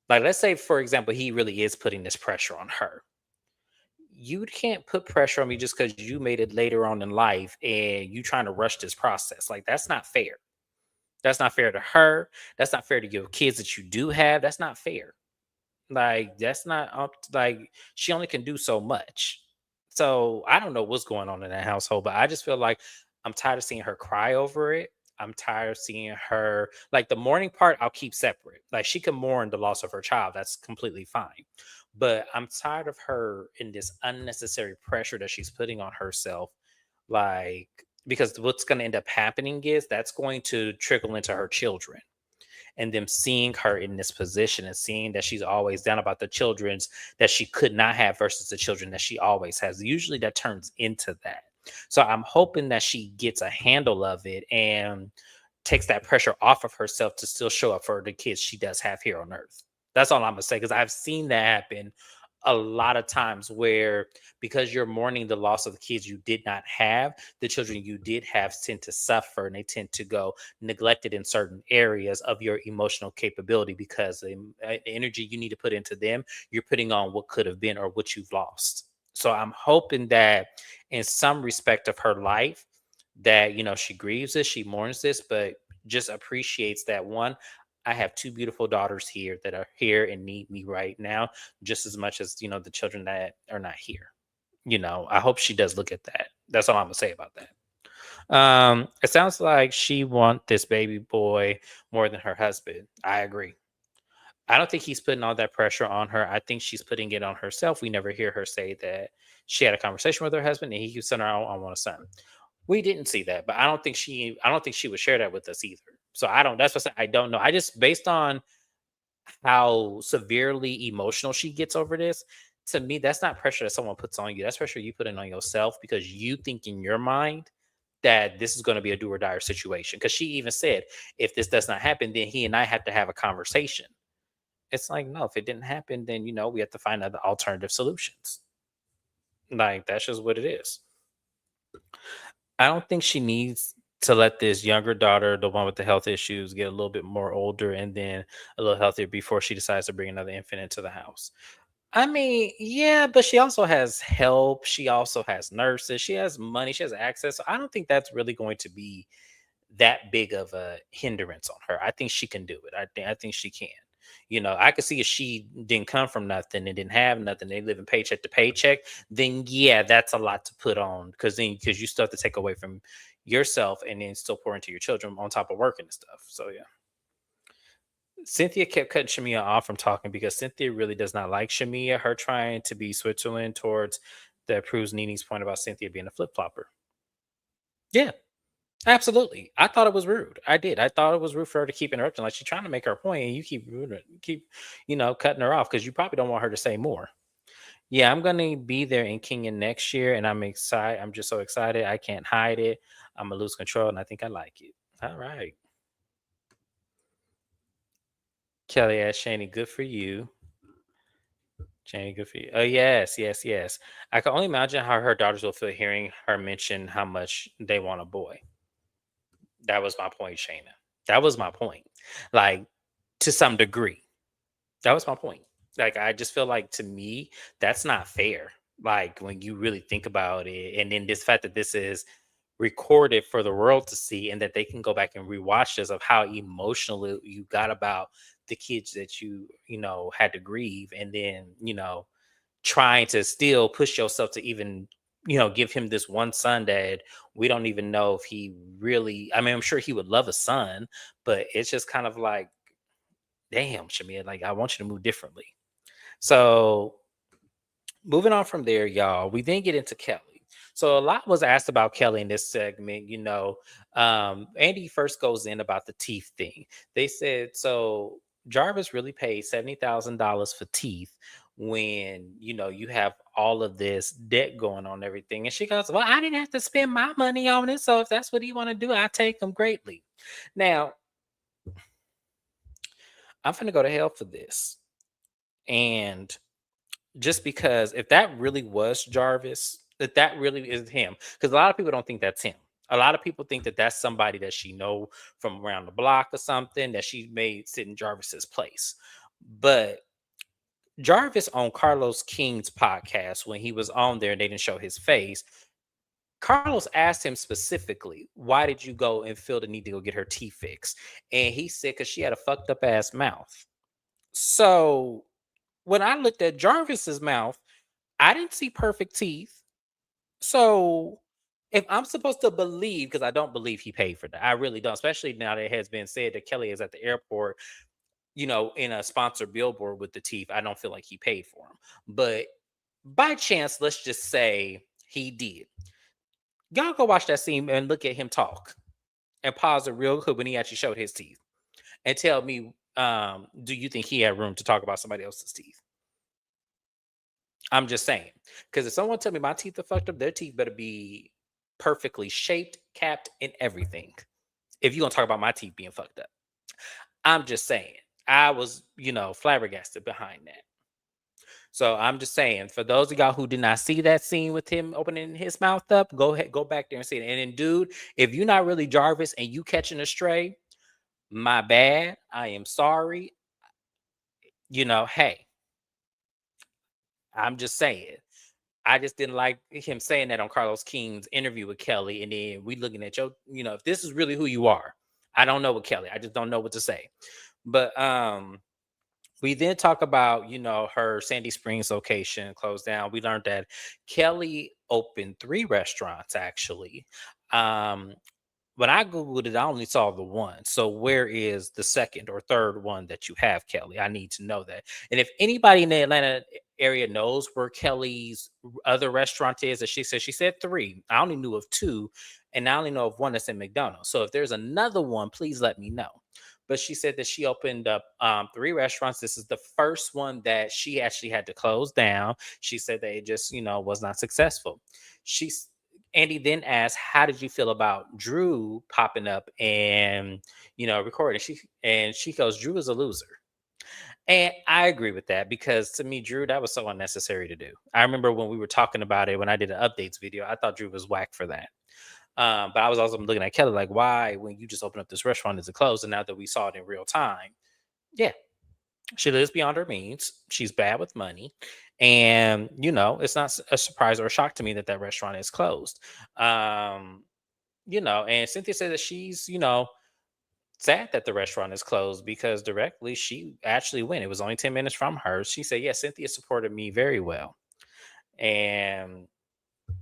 [SPEAKER 1] like let's say, for example, he really is putting this pressure on her. You can't put pressure on me just because you made it later on in life and you trying to rush this process. Like, that's not fair. That's not fair to her. That's not fair to your kids that you do have. That's not fair. Like, that's not up like she only can do so much. So I don't know what's going on in that household, but I just feel like I'm tired of seeing her cry over it. I'm tired of seeing her like the mourning part, I'll keep separate. Like, she can mourn the loss of her child. That's completely fine. But I'm tired of her in this unnecessary pressure that she's putting on herself. Like, because what's going to end up happening is that's going to trickle into her children, and them seeing her in this position and seeing that she's always down about the children's that she could not have versus the children that she always has. Usually that turns into that. So I'm hoping that she gets a handle of it and takes that pressure off of herself to still show up for the kids she does have here on earth. That's all I'm gonna say, because I've seen that happen a lot of times where, because you're mourning the loss of the kids you did not have, the children you did have tend to suffer, and they tend to go neglected in certain areas of your emotional capability, because the energy you need to put into them, you're putting on what could have been or what you've lost. So I'm hoping that in some respect of her life, that, she grieves this, she mourns this, but just appreciates that, one, I have two beautiful daughters here that are here and need me right now, just as much as, the children that are not here. I hope she does look at that. That's all I'm gonna say about that. It sounds like she want this baby boy more than her husband. I agree. I don't think he's putting all that pressure on her. I think she's putting it on herself. We never hear her say that she had a conversation with her husband and he keeps telling her, I want a son. We didn't see that, but I don't think she would share that with us either. So I don't, that's what I don't know. I just, based on how severely emotional she gets over this, to me, that's not pressure that someone puts on you. That's pressure you put in on yourself, because you think in your mind that this is going to be a do or die situation. Because she even said, if this does not happen, then he and I have to have a conversation. It's like, no, if it didn't happen, then, we have to find other alternative solutions. Like, that's just what it is. I don't think she needs to let this younger daughter, the one with the health issues, get a little bit more older and then a little healthier before she decides to bring another infant into the house. I mean, yeah, but she also has help. She also has nurses. She has money. She has access. So I don't think that's really going to be that big of a hindrance on her. I think she can do it. I think she can. I could see if she didn't come from nothing and didn't have nothing, they live in paycheck to paycheck, then yeah, that's a lot to put on, because you still have to take away from yourself and then still pour into your children on top of working and stuff. So yeah. Cynthia kept cutting Shamia off from talking because Cynthia really does not like Shamia. Her trying to be Switzerland towards that proves Nini's point about Cynthia being a flip flopper. Yeah, absolutely. I thought it was rude. I did. I thought it was rude for her to keep interrupting. Like, she's trying to make her point, and you keep cutting her off because you probably don't want her to say more. Yeah, I'm gonna be there in Kenya next year, and I'm excited. I'm just so excited. I can't hide it. I'm gonna lose control, and I think I like it. All right, Kelly asked Shani, good for you. Shani, good for you. Oh yes, yes, yes. I can only imagine how her daughters will feel hearing her mention how much they want a boy. That was my point, Shana. That was my point. Like, to some degree. That was my point. Like, I just feel like, to me, that's not fair. Like, when you really think about it, and then this fact that this is recorded for the world to see, and that they can go back and rewatch this, of how emotional you got about the kids that had to grieve, and then trying to still push yourself to even give him this one son that we don't even know if he really, I mean, I'm sure he would love a son, but it's just kind of like, damn, Shamia, like, I want you to move differently. So, moving on from there, y'all, we then get into Kelly. So a lot was asked about Kelly in this segment. Andy first goes in about the teeth thing. They said, so Jarvis really paid $70,000 for teeth when you have all of this debt going on and everything. And she goes, well, I didn't have to spend my money on it, so if that's what he want to do, I take him greatly. Now, I'm gonna go to hell for this. And just because, if that really was Jarvis, that really is him, because a lot of people don't think that's him. A lot of people think that that's somebody that she know from around the block or something that she made sit in Jarvis's place. But Jarvis on Carlos King's podcast, when he was on there and they didn't show his face, Carlos asked him specifically, why did you go and feel the need to go get her teeth fixed? And he said, because she had a fucked up ass mouth. So when I looked at Jarvis's mouth, I didn't see perfect teeth. So if I'm supposed to believe, because I don't believe he paid for that, I really don't, especially now that it has been said that Kelly is at the airport, in a sponsored billboard with the teeth, I don't feel like he paid for them. But by chance, let's just say he did. Y'all go watch that scene and look at him talk, and pause it real quick when he actually showed his teeth, and tell me, do you think he had room to talk about somebody else's teeth? I'm just saying. Because if someone tell me my teeth are fucked up, their teeth better be perfectly shaped, capped, and everything. If you're gonna talk about my teeth being fucked up. I'm just saying. I was, flabbergasted behind that. So I'm just saying, for those of y'all who did not see that scene with him opening his mouth up, go ahead, go back there and see it. And then, dude, if you're not really Jarvis and you catching a stray, my bad. I am sorry. Hey, I'm just saying. I just didn't like him saying that on Carlos King's interview with Kelly. And then we looking at if this is really who you are. I don't know what Kelly. I just don't know what to say. But we then talk about, her Sandy Springs location closed down. We learned that Kelly opened 3 restaurants actually. Um, when I Googled it, I only saw the one. So where is the second or third one that you have, Kelly? I need to know that. And if anybody in the Atlanta area knows where Kelly's other restaurant is, that she said 3. I only knew of 2, and I only know of one that's in McDonald's. So if there's another one, please let me know. But she said that she opened up 3 restaurants. This is the first one that she actually had to close down. She said that it just, was not successful. She's Andy then asked, "How did you feel about Drew popping up and recording?" She goes, "Drew is a loser," and I agree with that because to me, Drew, that was so unnecessary to do. I remember when we were talking about it when I did an updates video, I thought Drew was whack for that. But I was also looking at Kelly like, why, when you just opened up this restaurant, is it closed? And now that we saw it in real time, yeah, she lives beyond her means. She's bad with money. And, it's not a surprise or a shock to me that that restaurant is closed. And Cynthia said that she's, sad that the restaurant is closed because directly she actually went. It was only 10 minutes from her. She said, yeah, Cynthia supported me very well. And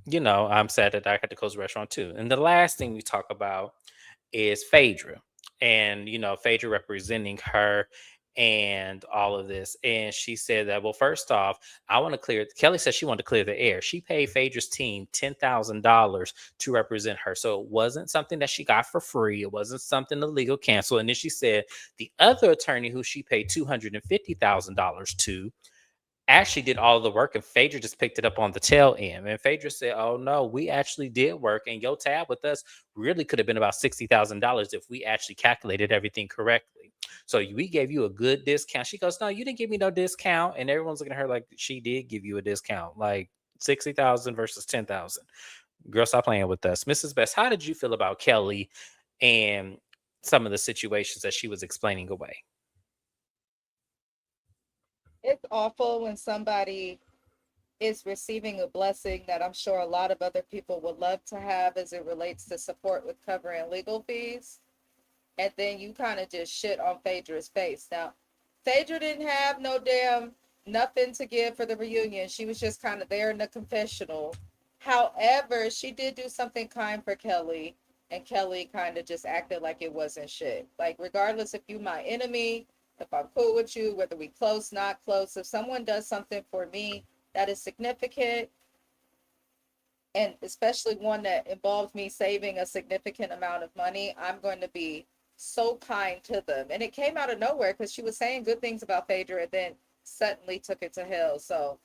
[SPEAKER 1] I'm sad that I had to close the restaurant too. And the last thing we talk about is Phaedra. And, Phaedra representing her and all of this. And she said that, well, first off, Kelly said she wanted to clear the air. She paid Phaedra's team $10,000 to represent her. So it wasn't something that she got for free. It wasn't something the legal cancel. And then she said the other attorney who she paid $250,000 to actually did all the work and Phaedra just picked it up on the tail end. And Phaedra said, "Oh no, we actually did work, and your tab with us really could have been about $60,000 if we actually calculated everything correctly. So we gave you a good discount." She goes, "No, you didn't give me no discount." And everyone's looking at her like she did give you a discount, like 60,000 versus 10,000. Girl, stop playing with us. Mrs. Best, how did you feel about Kelly and some of the situations that she was explaining away?
[SPEAKER 2] It's awful when somebody is receiving a blessing that I'm sure a lot of other people would love to have as it relates to support with covering legal fees. And then you kind of just shit on Phaedra's face. Now, Phaedra didn't have no damn nothing to give for the reunion. She was just kind of there in the confessional. However, she did do something kind for Kelly, and Kelly kind of just acted like it wasn't shit. Like, regardless if you my enemy, if I'm cool with you, whether we close, not close, if someone does something for me that is significant, and especially one that involves me saving a significant amount of money, I'm going to be so kind to them. And it came out of nowhere because she was saying good things about Phaedra and then suddenly took it to hell. So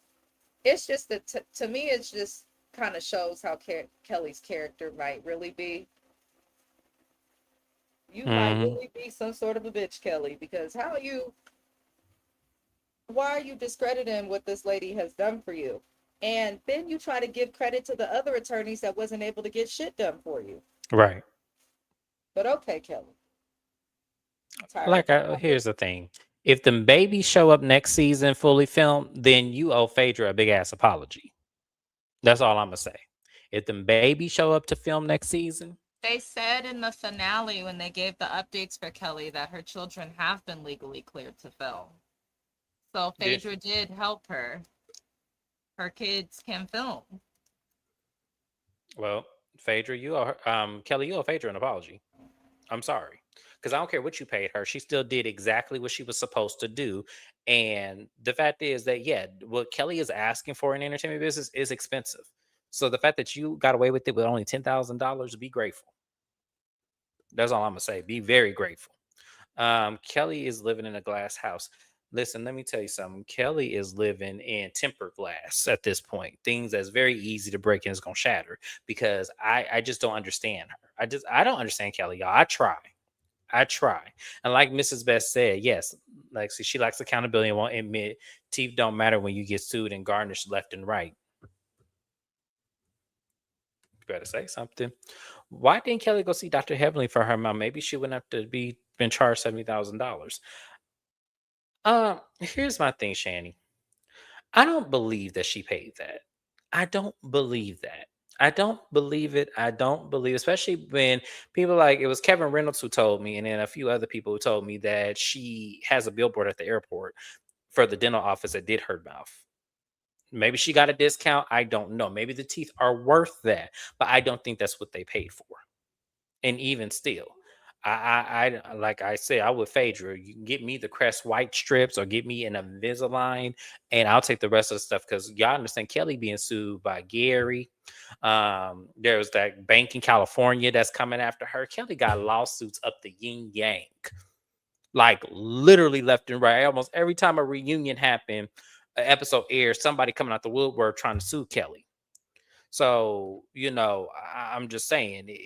[SPEAKER 2] it's just that to me, it's just kind of shows how Kelly's character might really be. You might
[SPEAKER 1] Hmm.
[SPEAKER 2] really be some sort of a bitch, Kelly, because why are you discrediting what this lady has done for you? And then you try to give credit to the other attorneys that wasn't able to get shit done for you.
[SPEAKER 1] Right.
[SPEAKER 2] But okay, Kelly, I'm tired of
[SPEAKER 1] Like,
[SPEAKER 2] hearing about
[SPEAKER 1] here's the thing: if the babies show up next season fully filmed, then you owe Phaedra a big ass apology. That's all I'm gonna say. If the babies show up to film next season,
[SPEAKER 2] They said in the finale when they gave the updates for Kelly that her children have been legally cleared to film. So
[SPEAKER 1] did
[SPEAKER 2] Phaedra did help her. Her kids can film.
[SPEAKER 1] well, Phaedra, Kelly, you owe Phaedra an apology. I'm sorry. Because I don't care what you paid her. She still did exactly what she was supposed to do. And the fact is that, yeah, what Kelly is asking for in entertainment business is expensive. So the fact that you got away with it with only $10,000, be grateful. That's all I'm going to say. Be very grateful. Kelly is living in a glass house. Listen, let me tell you something. Kelly is living in tempered glass at this point. Things that's very easy to break and it's gonna shatter because I just don't understand her. I don't understand Kelly, y'all. I try. I try. And like Mrs. Best said, yes, like see, she likes accountability and won't admit teeth don't matter when you get sued and garnished left and right. You better say something. Why didn't Kelly go see Dr. Heavenly for her mom? Maybe she wouldn't have to be been charged $70,000. Here's my thing, Shani. I don't believe that she paid that. I don't believe that. I don't believe it. I don't believe, especially when people like it was Kevin Reynolds who told me, and then a few other people who told me that she has a billboard at the airport for the dental office that did her mouth. Maybe she got a discount. I don't know. Maybe the teeth are worth that, but I don't think that's what they paid for. And even still, like I said, I would Phaedra. You can get me the Crest white strips or get me an Invisalign, and I'll take the rest of the stuff because y'all understand Kelly being sued by Gary. There's that bank in California that's coming after her. Kelly got lawsuits up the yin yang, like literally left and right. Almost every time a reunion happened, an episode airs, somebody coming out the woodwork trying to sue Kelly. So I'm just saying that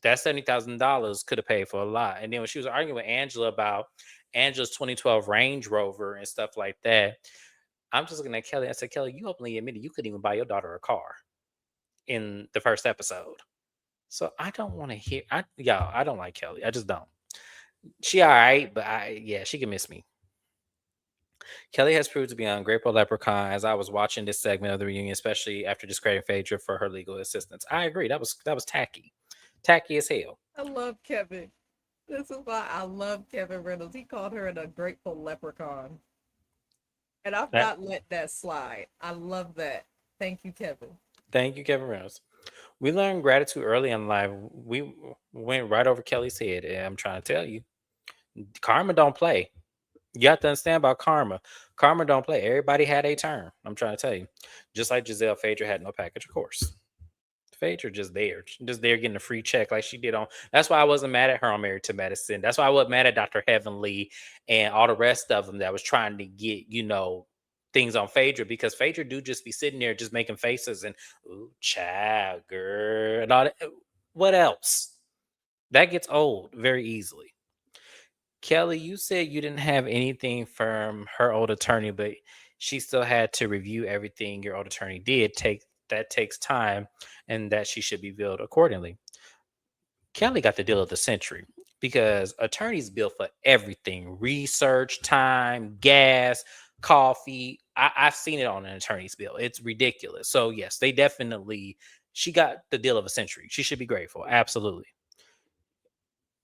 [SPEAKER 1] $70,000 could have paid for a lot. And then when she was arguing with Angela about Angela's 2012 Range Rover and stuff like that, I'm just looking at Kelly. I said, Kelly, you openly admitted you couldn't even buy your daughter a car in the first episode. So I don't want to hear. I don't like Kelly. I just don't. She all right, but yeah, she can miss me. Kelly has proved to be an ungrateful leprechaun as I was watching this segment of the reunion, especially after discrediting Phaedra for her legal assistance. I agree. That was tacky. Tacky as hell.
[SPEAKER 2] I love Kevin. This is why I love Kevin Reynolds. He called her an ungrateful leprechaun. And I've
[SPEAKER 1] That
[SPEAKER 2] not let that slide. I love that. Thank you, Kevin.
[SPEAKER 1] Thank you, Kevin Reynolds. We learned gratitude early in life. We went right over Kelly's head, and I'm trying to tell you, karma don't play. You have to understand about karma. Karma don't play. Everybody had a turn. I'm trying to tell you. Just like Giselle, Phaedra had no package, of course. Phaedra just there getting a free check like she did on. That's why I wasn't mad at her on Married to Medicine. That's why I wasn't mad at Dr. Heavenly and all the rest of them that was trying to get things on Phaedra, because Phaedra do just be sitting there just making faces and ooh child girl and all that. What else? That gets old very easily. Kelly, you said you didn't have anything from her old attorney, but she still had to review everything your old attorney did. That takes time, and that she should be billed accordingly. Kelly got the deal of the century because attorneys bill for everything: research, time, gas, coffee. I've seen it on an attorney's bill. It's ridiculous. So yes, they definitely. She got the deal of a century. She should be grateful. Absolutely.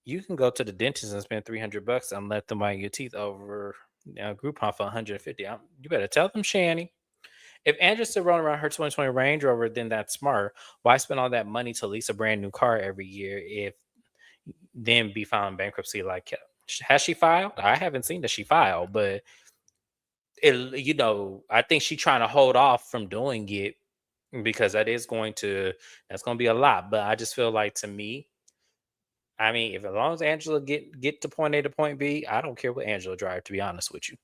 [SPEAKER 1] You can go to the dentist and spend $300 and let them whiten your teeth over Groupon for 150. You better tell them, Shanny. If Andrew's still rolling around her 2020 Range Rover, then that's smart. Why spend all that money to lease a brand new car every year if then be filing bankruptcy like has she filed? I haven't seen that she filed, but I think she's trying to hold off from doing it because that's going to be a lot. But I just feel like, to me, I mean, if as long as Angela get to point A to point B, I don't care what Angela drive. To be honest with you,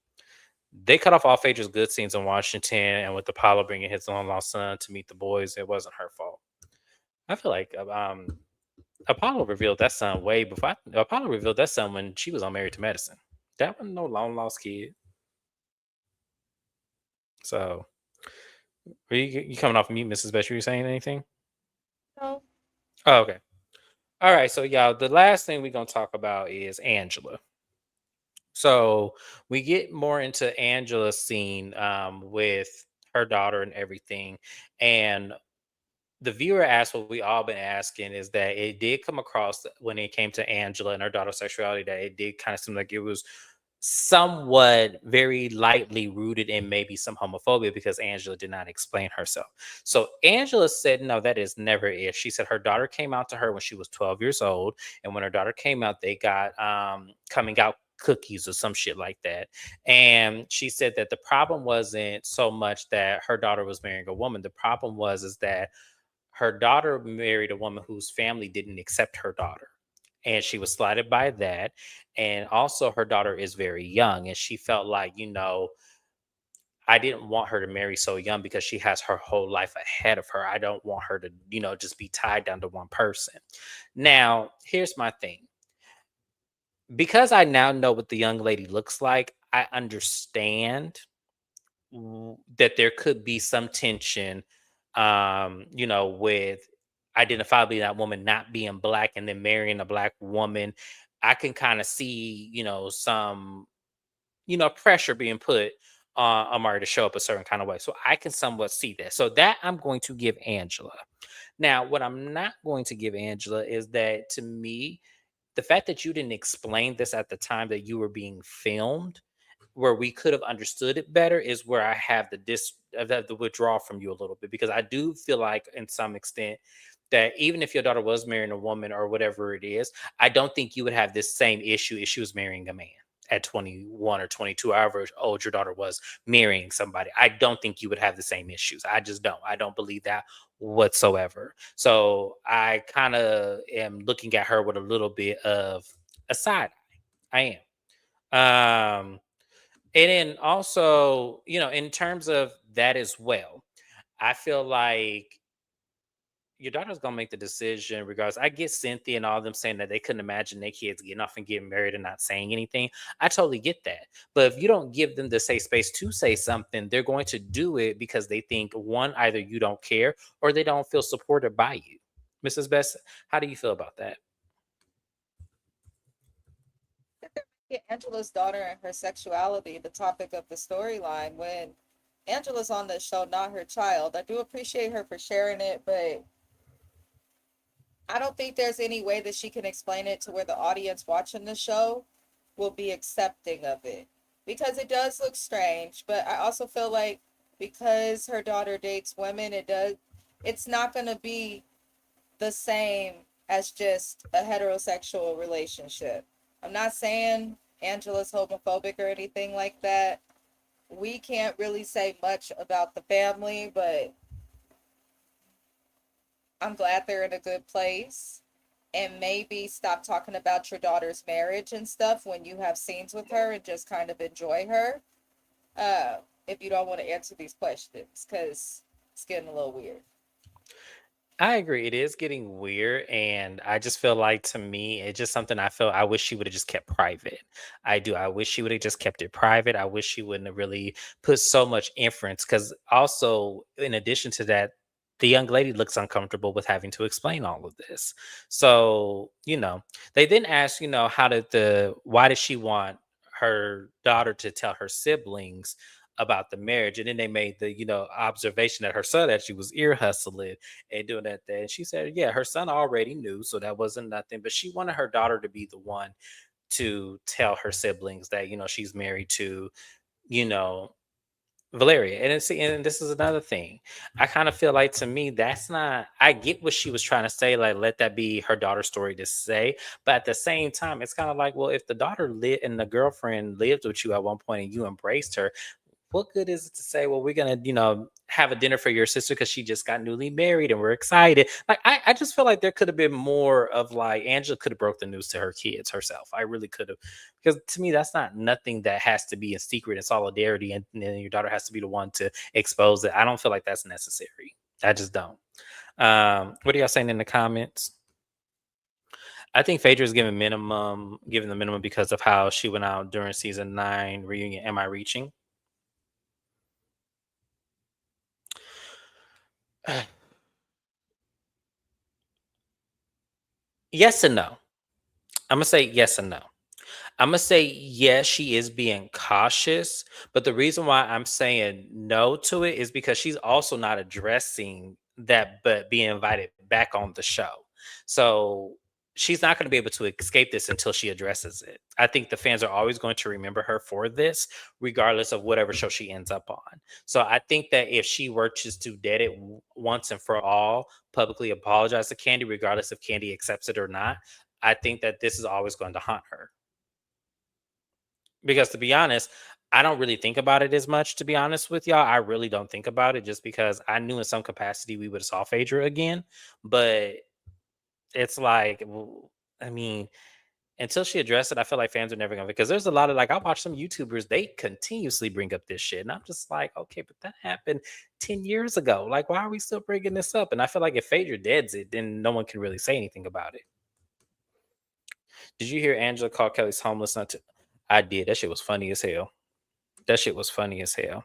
[SPEAKER 1] they cut off all Phaedra's good scenes in Washington, and with Apollo bringing his long lost son to meet the boys, it wasn't her fault. I feel like Apollo revealed that son way before. Apollo revealed that son when she was on Married to Medicine. That wasn't no long lost kid. So, you coming off mute, Mrs. Best? You saying anything?
[SPEAKER 2] No.
[SPEAKER 1] Oh, okay. All right. So, y'all, the last thing we're gonna talk about is Angela. So we get more into Angela's scene with her daughter and everything. And the viewer asked what we all been asking, is that it did come across when it came to Angela and her daughter's sexuality that it did kind of seem like it was somewhat very lightly rooted in maybe some homophobia because Angela did not explain herself. So Angela said, no, that is never it. She said her daughter came out to her when she was 12 years old. And when her daughter came out, they got coming out cookies or some shit like that. And she said that the problem wasn't so much that her daughter was marrying a woman. The problem is that her daughter married a woman whose family didn't accept her daughter, and she was slighted by that. And also her daughter is very young, and she felt like, I didn't want her to marry so young because she has her whole life ahead of her. I don't want her to just be tied down to one person. Now, here's my thing. because I now know what the young lady looks like, I understand that there could be some tension, with identifiably that woman not being black and then marrying a black woman. I can kind of see, some, pressure being put on Amari to show up a certain kind of way. So I can somewhat see that. So that I'm going to give Angela. Now, what I'm not going to give Angela is that, to me, the fact that you didn't explain this at the time that you were being filmed, where we could have understood it better, is where I have the withdrawal from you a little bit, because I do feel like, in some extent, that even if your daughter was marrying a woman or whatever it is, I don't think you would have this same issue if she was marrying a man at 21 or 22, however old your daughter was, marrying somebody. I don't think you would have the same issues. I just don't. I don't believe that whatsoever. So I kind of am looking at her with a little bit of a side eye. I am. And then also, in terms of that as well, I feel like your daughter's gonna make the decision regardless. I get Cynthia and all them saying that they couldn't imagine their kids getting off and getting married and not saying anything. I totally get that. But if you don't give them the safe space to say something, they're going to do it because they think, one, either you don't care or they don't feel supported by you. Mrs. Best, how do you feel about that?
[SPEAKER 2] Yeah, Angela's daughter and her sexuality, the topic of the storyline, when Angela's on the show, not her child. I do appreciate her for sharing it, but I don't think there's any way that she can explain it to where the audience watching the show will be accepting of it. Because it does look strange, but I also feel like because her daughter dates women, it's not going to be the same as just a heterosexual relationship. I'm not saying Angela's homophobic or anything like that. We can't really say much about the family, but I'm glad they're in a good place. And maybe stop talking about your daughter's marriage and stuff when you have scenes with her and just kind of enjoy her. Uh, if you don't want to answer these questions, because it's getting a little weird.
[SPEAKER 1] I agree. It is getting weird. And I just feel like, to me, it's just something I feel I wish she would have just kept private. I do. I wish she would have just kept it private. I wish she wouldn't have really put so much inference. Because also, in addition to that, the young lady looks uncomfortable with having to explain all of this. So, they then ask, why does she want her daughter to tell her siblings about the marriage? And then they made the, observation that her son actually was ear hustling and doing that thing. She said, yeah, her son already knew, so that wasn't nothing. But she wanted her daughter to be the one to tell her siblings that, she's married to, you know, Valeria. And this is another thing. I kind of feel like, to me, that's not, I get what she was trying to say, like, let that be her daughter's story to say. But at the same time, it's kind of like, well, if the daughter lived and the girlfriend lived with you at one point and you embraced her, what good is it to say, well, we're gonna, have a dinner for your sister because she just got newly married and we're excited? Like, I just feel like there could have been more of, like, Angela could have broke the news to her kids herself. I really could have, because to me, that's not nothing that has to be in secret and solidarity, and then your daughter has to be the one to expose it. I don't feel like that's necessary. I just don't. What are y'all saying in the comments? I think Phaedra is giving the minimum because of how she went out during season 9 reunion. Am I reaching? Yes and no. I'm gonna say yes and no. I'm gonna say yes, she is being cautious, but the reason why I'm saying no to it is because she's also not addressing that, but being invited back on the show. So she's not going to be able to escape this until she addresses it. I think the fans are always going to remember her for this, regardless of whatever show she ends up on. So I think that if she were just to dead it once and for all, publicly apologize to Candy, regardless if Candy accepts it or not, I think that this is always going to haunt her. Because, to be honest, I don't really think about it as much, to be honest with y'all. I really don't think about it, just because I knew in some capacity we would have saw Phaedra again. But it's like, I mean, until she addressed it, I feel like fans are never gonna, because there's a lot of, like, I watch some YouTubers, they continuously bring up this shit. And I'm just like, okay, but that happened 10 years ago. Like, why are we still bringing this up? And I feel like if Phaedra deads it, then no one can really say anything about it. Did you hear Angela call Kelly's homeless? Not to, I did. That shit was funny as hell. That shit was funny as hell.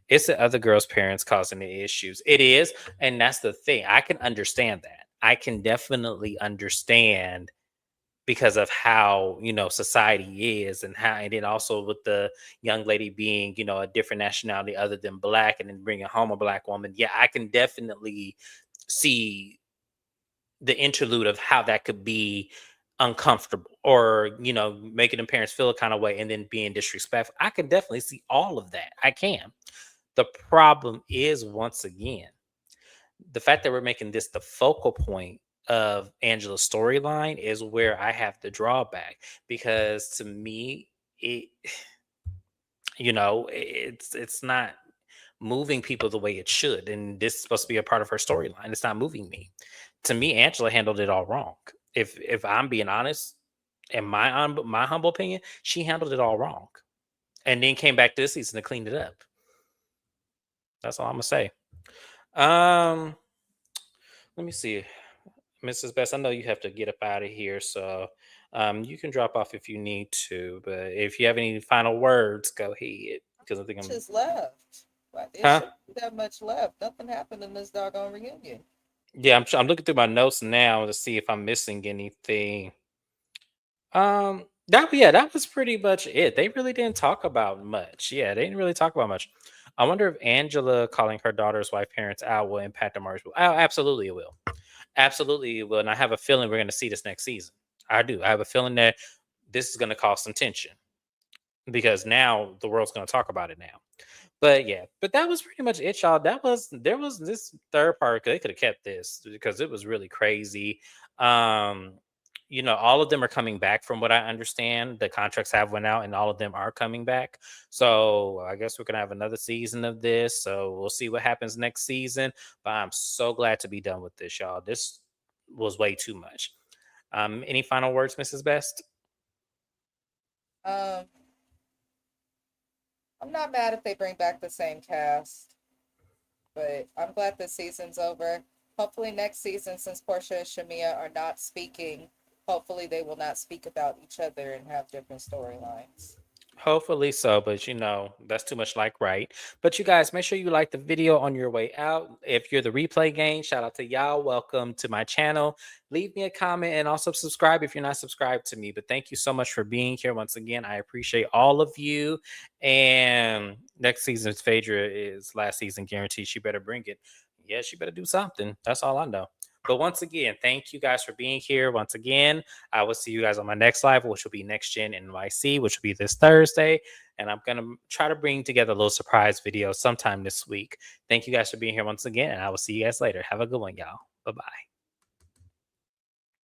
[SPEAKER 1] It's the other girl's parents causing the issues. It is, and that's the thing. I can understand that. I can definitely understand because of how society is, and how, and then also with the young lady being a different nationality other than black, and then bringing home a black woman. Yeah, I can definitely see the interlude of how that could be uncomfortable, or making the parents feel a kind of way and then being disrespectful. I can definitely see all of that. I can. The problem is, once again, the fact that we're making this the focal point of Angela's storyline is where I have the drawback, because to me, it it's not moving people the way it should, and this is supposed to be a part of her storyline. It's not moving me. To me, Angela handled it all wrong. If I'm being honest, in my humble opinion, she handled it all wrong, and then came back this season to clean it up. That's all I'm gonna say. Um, Let me see, Mrs. Best. I know you have to get up out of here, so you can drop off if you need to. But if you have any final words, go ahead. Because I think I'm,
[SPEAKER 2] Just left. But it
[SPEAKER 1] huh?
[SPEAKER 2] shouldn't be that much left. Nothing happened in this doggone reunion.
[SPEAKER 1] Yeah, I'm looking through my notes now to see if I'm missing anything. That was pretty much it. They really didn't talk about much. Yeah, they didn't really talk about much. I wonder if Angela calling her daughter's wife parents out will impact the marriage. Oh, absolutely it will. Absolutely it will. And I have a feeling we're going to see this next season. I do. I have a feeling that this is going to cause some tension, because now the world's going to talk about it now. But yeah, but that was pretty much it, y'all. There was this third part. They could have kept this because it was really crazy. Um, all of them are coming back from what I understand. The contracts have went out, and all of them are coming back. So I guess we're gonna have another season of this. So we'll see what happens next season. But I'm so glad to be done with this, y'all. This was way too much. Any final words, Mrs. Best?
[SPEAKER 2] Um, I'm not mad if they bring back the same cast, but I'm glad this season's over. Hopefully next season, since Portia and Shamia are not speaking, hopefully they will not speak about each other and have different storylines.
[SPEAKER 1] Hopefully so, but that's too much like right. But you guys, make sure you like the video on your way out. If you're the replay gang, shout out to y'all. Welcome to my channel. Leave me a comment and also subscribe if you're not subscribed to me. But thank you so much for being here once again. I appreciate all of you. And next season's Phaedra is last season guaranteed. She better bring it. Yeah, she better do something. That's all I know. But once again, thank you guys for being here. Once again, I will see you guys on my next live, which will be Next Gen NYC, which will be this Thursday. And I'm going to try to bring together a little surprise video sometime this week. Thank you guys for being here once again. And I will see you guys later. Have a good one, y'all. Bye-bye.